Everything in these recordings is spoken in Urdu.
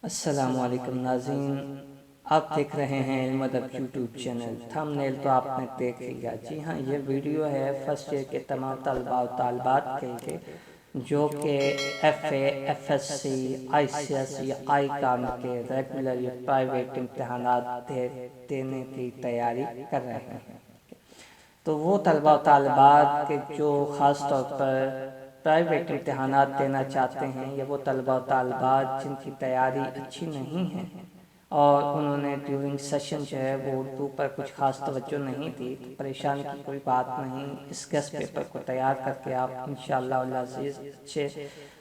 السلام علیکم ناظرین، آپ دیکھ رہے ہیں علم ادب یوٹیوب چینل۔ تھمبنیل تو آپ نے دیکھ لیا۔ جی ہاں، یہ ویڈیو ہے فرسٹ ایئر کے تمام طلباء و طالبات کے لیے جو کہ F A, F S C, I C S یا آئی کام کے ریگولر یا پرائیویٹ امتحانات دینے کی تیاری کر رہے ہیں۔ تو وہ طلباء و طالبات کے جو خاص طور پر پرائیویٹ امتحانات دینا چاہتے ہیں، یا وہ طلباء و طالبات جن کی تیاری اچھی نہیں ہے اور انہوں نے ڈیورنگ سیشن جو ہے وہ اردو پر کچھ خاص توجہ نہیں دی، تو پریشانی کی کوئی بات نہیں۔ اس گیسٹ پیپر کو تیار کر کے آپ انشاءاللہ العزیز اچھے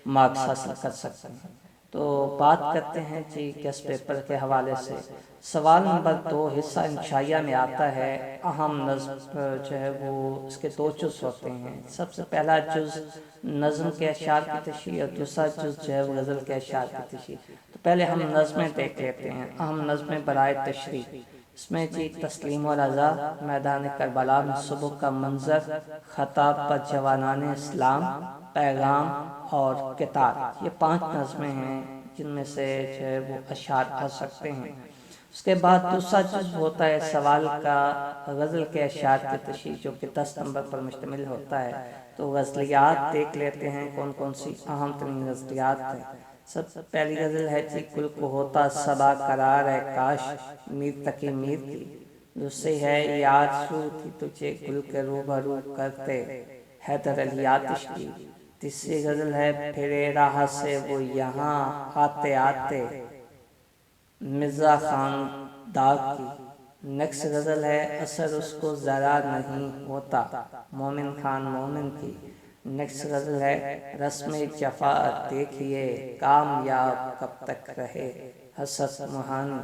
مارکس حاصل کر سکتے ہیں۔ تو بات کرتے ہیں جی گیسٹ پیپر کے حوالے سے۔ سوال نمبر 2 حصہ انشائیہ میں آتا ہے۔ اہم نظم جو ہے وہ اس کے 2 جز ہوتے ہیں۔ سب سے پہلا جز نظم کے اشعار کی تشریح اور دوسرا جز جو ہے وہ غزل کے اشعار کی تشریح۔ تو پہلے ہم نظمیں دیکھ لیتے ہیں۔ اہم نظمیں برائے تشریح، اس میں جی تسلیم و رضا، میدان کربلا میں صبح کا منظر، خطاب پر جوانان اسلام، پیغام اور کتاب، یہ 5 نظمیں ہیں جن میں سے جو ہے وہ اشعار آ سکتے ہیں۔ اس کے بعد دوسرا جز ہوتا ہے سوال کا غزل کے اشعار کی تشریح، جو کہ 10 نمبر پر مشتمل ہوتا ہے۔ تو غزلیات دیکھ لیتے ہیں کون کون سی اہم ترین غزلیات ہیں۔ سب سے پہلی غزل ہے جی گل کو ہوتا صبا قرار ہے کاش، میر تقی میر کی۔ دوسری ہے یاد شروع تھی تجھے گل کے روبرو کرتے، حیدر علی آتش کی۔ تیسری غزل ہے پھرے راہ سے وہ یہاں آتے آتے، مرزا خان داغ کی۔ نیکسٹ غزل ہے اثر اس کو ذرا نہیں ہوتا، مومن خان مومن کی۔ نیکسٹ غزل ہے رسم جفا دیکھیے کامیاب کب تک رہے، حسرت موہانی۔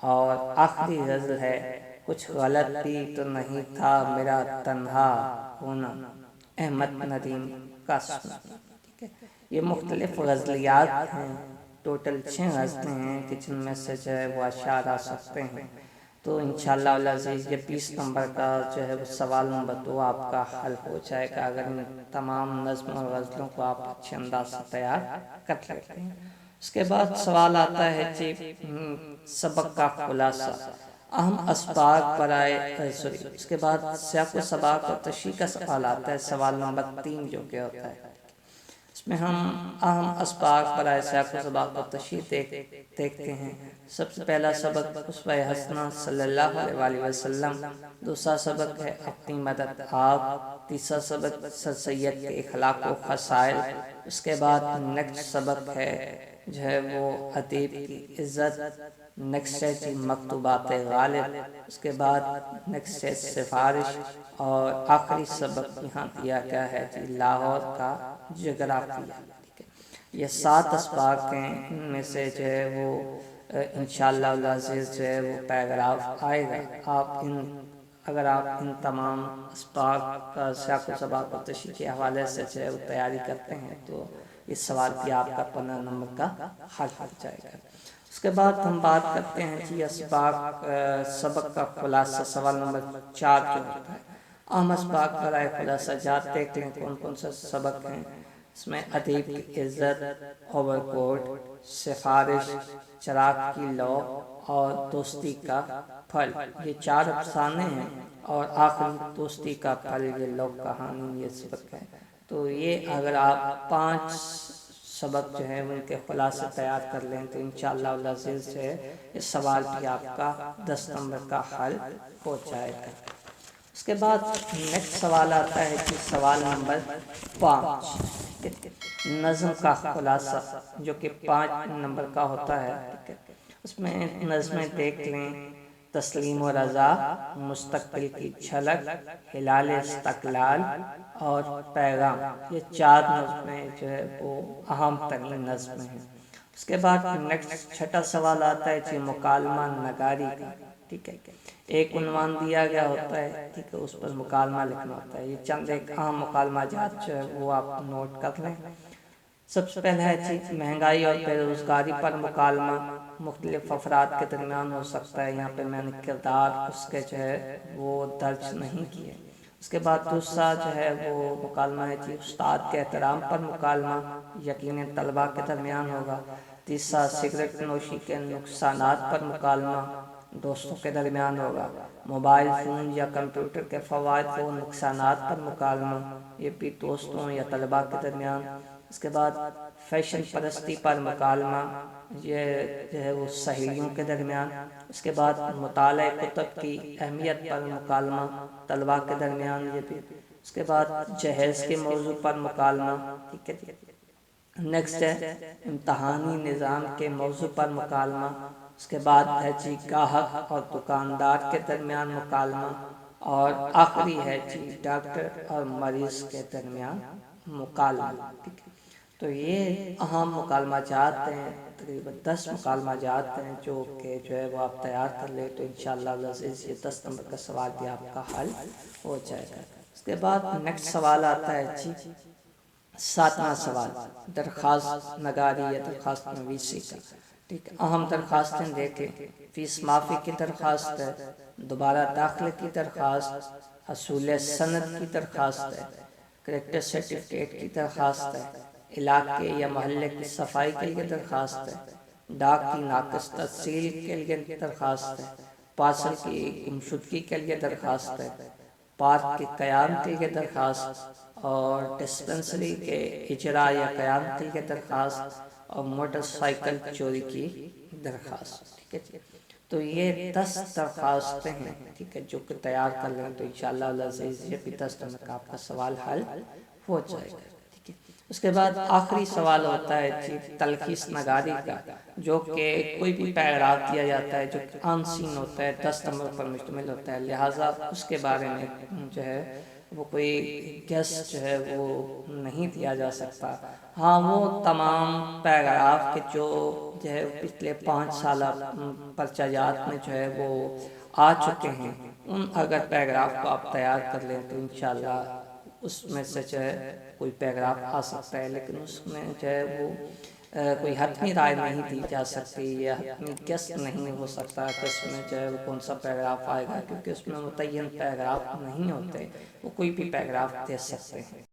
اور آخری غزل ہے کچھ غلط بھی تو نہیں تھا میرا تنہا ہونا، احمد ندیم کا سنا۔ یہ مختلف غزلیات ہیں، ٹوٹل 6 غزلیں ہیں کہ جن میں سے جو ہے وہ اشعار آ سکتے ہیں۔ تو انشاءاللہ العزیز یہ 20 نمبر کا جو ہے وہ سوال نمبر 2 آپ کا حل ہو جائے گا اگر ان تمام نظم اور غزلوں کو آپ اچھے انداز سے تیار کر لیتے ہیں۔ اس کے بعد سوال آتا ہے جی سبق کا خلاصہ، اہم اسباق برائے اس کے بعد سیاق و سباق اور تشریح کا سوال آتا ہے، سوال نمبر 3 جو کہ ہوتا ہے۔ اس میں ہم اہم اسباق برائے سیاق و سباق و تشریح دیکھتے ہیں۔ سب سے پہلا سبق اسوہ حسنہ صلی اللہ علیہ وآلہ وسلم، دوسرا سبق ہے اپنی مدد آپ، تیسرا سبق سر سید کے اخلاق و خصائل۔ اس کے بعد نیکسٹ سبق ہے جو ہے وہ ادیب کی عزت، نیکسٹ ہے جی مکتوبات غالب، اس کے بعد نیکسٹ ہے سفارش، اور آخری سبق یہاں دیا گیا ہے جی لاہور کا جغرافیہ۔ یہ 7 اسباق ہیں، ان میں سے جو ہے وہ انشاءاللہ العزیز جو ہے وہ پیراگراف آئے گا۔ اگر آپ ان تمام اسباق کا سیاق و سباق و تشریح کے حوالے سے جو ہے وہ تیاری کرتے ہیں تو اس سوال کی آپ کا 15 نمبر کا حل ہو جائے گا۔ اس کے بعد ہم بات کرتے ہیں جی اسباق سبق کا خلاصہ، سوال نمبر 4 جو ہوتا ہے۔ اہم اسباق برائے خلاصہ جات دیکھ لیں کون کون سے سبق ہیں۔ اس میں ادیب کی عزت، اوور کوٹ، سفارش، چراغ کی لو اور دوستی کا پھل، یہ 4 افسانے ہیں، اور آخری دوستی کا پھل یہ لو کہانی، یہ سبق ہے۔ تو یہ اگر آپ 5 سبق جو ہے ان کے خلاصے تیار کر لیں تو انشاءاللہ العزیز جو ہے اس سوال بھی آپ کا 10 نمبر کا حل ہو جائے گا۔ اس کے بعد نیکسٹ سوال آتا ہے کہ سوال نمبر 5 نظم کا خلاصہ، جو کہ 5 نمبر کا ہوتا ہے۔ اس میں نظمیں دیکھ لیں تسلیم و رضا، مستقبل کی جھلک، ہلال استقلال اور پیغام، یہ 4 نظمیں جو ہے وہ اہم ترین نظمیں ہیں۔ اس کے بعد نیکسٹ چھٹا سوال آتا ہے جی مکالمہ نگاری کا، ٹھیک ہے۔ ایک عنوان دیا گیا ہوتا ہے، ٹھیک ہے، اس پر مکالمہ لکھنا ہوتا ہے۔ یہ چند ایک اہم مکالمہ جات جو ہے وہ آپ نوٹ کر لیں۔ سب سے پہلا ہے جی مہنگائی اور بے روزگاری پر مکالمہ، مختلف افراد کے درمیان ہو سکتا ہے، یہاں پہ میں نے کردار اس کے جو ہے وہ درج نہیں کیے۔ اس کے بعد دوسرا جو ہے وہ مکالمہ ہے جی استاد کے احترام پر مکالمہ، یقیناً طلباء کے درمیان ہوگا۔ تیسرا سگریٹ نوشی کے نقصانات پر مکالمہ دوستوں کے درمیان ہوگا۔ موبائل فون یا کمپیوٹر کے فوائد و نقصانات پر مکالمہ، یہ بھی دوستوں یا طلباء کے درمیان۔ اس کے بعد فیشن پرستی پر مکالمہ، یہ جو ہے وہ سہیلیوں کے درمیان۔ اس کے بعد مطالعہ کتب کی اہمیت پر مکالمہ طلباء کے درمیان، یہ بھی۔ اس کے بعد جہیز کے موضوع پر مکالمہ، ٹھیک ہے۔ نیکسٹ ہے امتحانی نظام کے موضوع پر مکالمہ۔ اس کے بعد ہے جی گاہک اور دکاندار کے درمیان مکالمہ، اور آخری ہے جی ڈاکٹر اور مریض کے درمیان مکالمہ، ٹھیک ہے۔ تو یہ اہم مکالمہ جات ہیں، تقریباً 10 مکالمہ جات ہیں جو کہ جو ہے وہ آپ تیار کر لیں تو انشاءاللہ العزیز یہ 10 نمبر کا سوال بھی آپ کا حل ہو جائے گا۔ اس کے بعد نیکسٹ سوال آتا ہے جی 7واں سوال، درخواست نگاری یا درخواست نویسی کا، ٹھیک ہے۔ اہم درخواستیں دیکھیں، فیس معافی کی درخواست ہے، دوبارہ داخلے کی درخواست، حصول سند کی درخواست ہے، کریکٹر سرٹیفکیٹ کی درخواست ہے، علاقے یا محلے کی صفائی کے لیے درخواست ہے، ڈاک کی ناقص ترسیل کے لیے درخواست ہے، پارسل کی گمشدگی کے لیے درخواست ہے، پارک کے قیام کے لیے درخواست، اور ڈسپنسری کے اجراء یا قیام کے لیے درخواست، اور موٹر سائیکل چوری کی درخواست، ٹھیک ہے۔ تو یہ 10 درخواستیں ہیں، ٹھیک ہے، جو کہ تیار کر لیں تو انشاءاللہ العزیز یہ بھی 10 نمبر کا آپ کا سوال حل ہو جائے گا، ٹھیک ہے۔ اس کے بعد آخری سوال ہوتا ہے جی تلخیص نگاری کا، جو کہ کوئی بھی پیراگراف دیا جاتا ہے جو آن سین ہوتا ہے، 10 نمبر پر مشتمل ہوتا ہے، لہٰذا اس کے بارے میں جو ہے وہ کوئی گیس جو ہے وہ نہیں دیا جا سکتا۔ ہاں وہ تمام پیراگراف کے جو ہے پچھلے 5 سالہ پرچہ جات میں جو ہے وہ آ چکے ہیں، ان اگر پیراگراف کو آپ تیار کر لیں تو انشاءاللہ اس میں سے جو ہے کوئی پیراگراف آ سکتا ہے، لیکن اس میں جو ہے وہ کوئی حتمی رائے نہیں دی جا سکتی یا حتمی گیس نہیں ہو سکتا کہ اس میں جو ہے وہ کون سا پیراگراف آئے گا، کیونکہ اس میں متعین پیراگراف نہیں ہوتے، وہ کوئی بھی پیراگراف دے سکتے ہیں۔